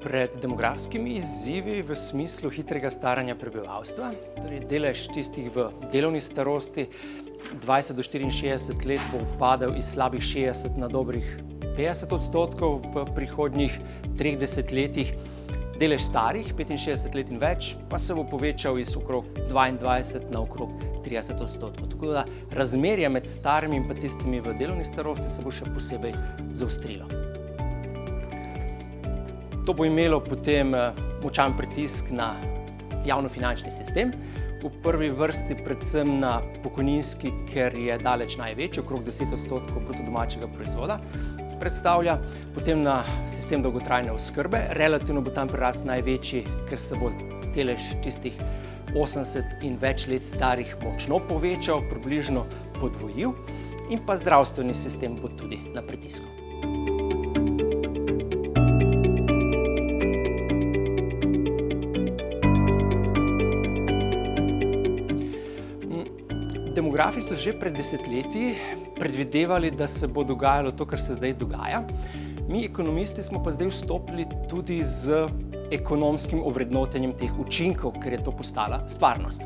pred demografskimi izzivi v smislu hitrega staranja prebivalstva. Torej, delež tistih v delovni starosti 20 do 64 let bo upadel iz slabih 60 na dobrih 50% v prihodnjih 30 letih. Delež starih, 65 let in več, pa se bo povečal iz okrog 22 na okrog 30%. Tako da razmerje med starimi in pa tistimi v delovni starosti se bo še posebej zaostrilo. To bo imelo potem močan pritisk na javnofinančni sistem, v prvi vrsti predvsem na pokojninski, ker je daleč največji, okrog 10% bruto domačega proizvoda predstavlja, potem na sistem dolgotrajne oskrbe, relativno bo tam prirast največji, ker se bo delež tistih 80 in več let starih močno povečal, približno podvojil, in pa zdravstveni sistem bo tudi na pritisku. Demografi so že pred desetletji predvidevali, da se bo dogajalo to, kar se zdaj dogaja. Mi, ekonomisti, smo pa zdaj vstopili tudi z ekonomskim ovrednotenjem teh učinkov, ker je to postala stvarnost.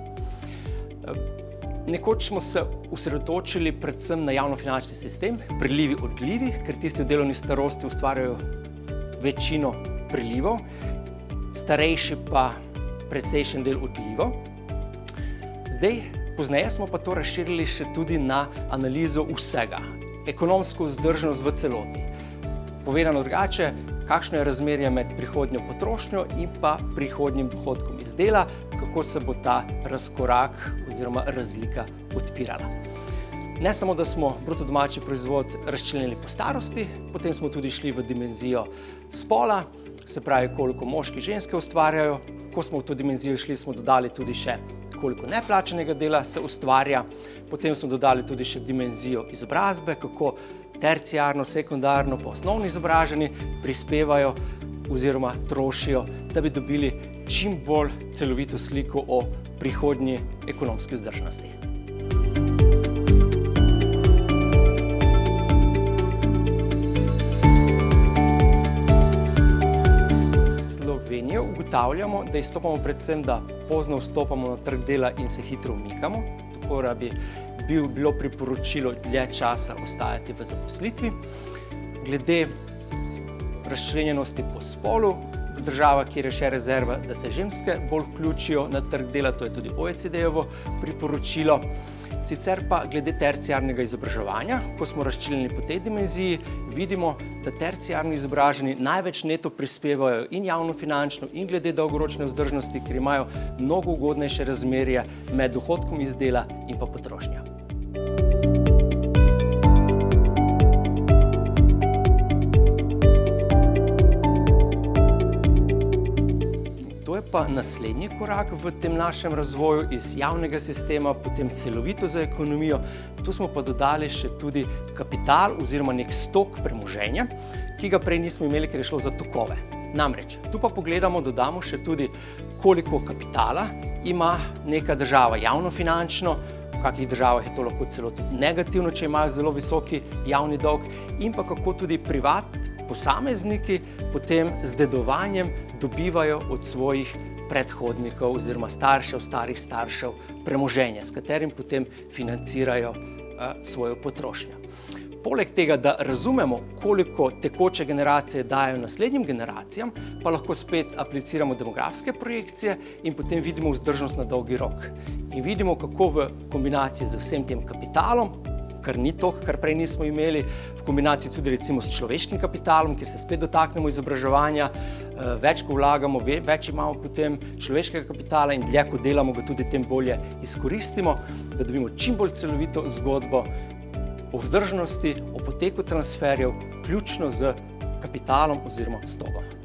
Nekoč smo se osredotočili predvsem na javnofinančni sistem, prilivi, odlivi, ker tisti v delovni starosti ustvarjajo večino prilivov, starejši pa precejšen del odlivov. Pozneje smo pa to razširili še tudi na analizo vsega, ekonomsko vzdržnost v celoti. Povedano drugače, kakšno je razmerje med prihodnjo potrošnjo in pa prihodnjim dohodkom iz dela, kako se bo ta razkorak oziroma razlika odpirala. Ne samo, da smo bruto domači proizvod razčlenili po starosti, potem smo tudi šli v dimenzijo spola, se pravi, koliko moški ženske ustvarjajo. Ko smo v to dimenzijo šli, smo dodali tudi še koliko neplačanega dela se ustvarja, potem smo dodali tudi še dimenzijo izobrazbe, kako terciarno, sekundarno, pa osnovno izobraženi prispevajo oziroma trošijo, da bi dobili čim bolj celovito sliko o prihodnji ekonomski vzdržnosti. Ugotavljamo, da izstopamo predvsem, da pozno vstopamo na trg dela in se hitro umikamo, tako da bi bilo priporočilo dlje časa ostajati v zaposlitvi. Glede razčlenjenosti po spolu, v državah, kjer je še rezerva, da se ženske bolj vključijo na trg dela, to je tudi OECD-jevo priporočilo. Sicer pa glede terciarnega izobraževanja, ko smo razčlenili po tej dimenziji, vidimo, da terciarno izobraženi največ neto prispevajo in javnofinančno in glede dolgoročne vzdržnosti, ker imajo mnogo ugodnejše razmerje med dohodkom iz dela in pa potrošnjo. Pa naslednji korak v tem našem razvoju iz javnega sistema, potem celovito za ekonomijo. Tu smo pa dodali še tudi kapital oziroma nek stok premoženja, ki ga prej nismo imeli, ker je šlo za tokove. Namreč, tu pa pogledamo, dodamo še tudi, koliko kapitala ima neka država javnofinančno, v kakih državah je to lahko celo tudi negativno, če imajo zelo visoki javni dolg, in pa kako tudi posamezniki potem z dedovanjem dobivajo od svojih predhodnikov oziroma starih staršev premoženje, s katerim potem financirajo svojo potrošnjo. Poleg tega, da razumemo, koliko tekoče generacije dajo naslednjim generacijam, pa lahko spet apliciramo demografske projekcije in potem vidimo vzdržnost na dolgi rok. In vidimo, kako v kombinaciji z vsem tem kapitalom, kar ni to, kar prej nismo imeli, v kombinaciji tudi recimo s človeškim kapitalom, kjer se spet dotaknemo izobraževanja, več ko vlagamo, več imamo potem človeškega kapitala in dlje ko delamo, ga tudi tem bolje izkoristimo, da dobimo čim bolj celovito zgodbo o vzdržnosti, o poteku transferjev, vključno z kapitalom oziroma stogom.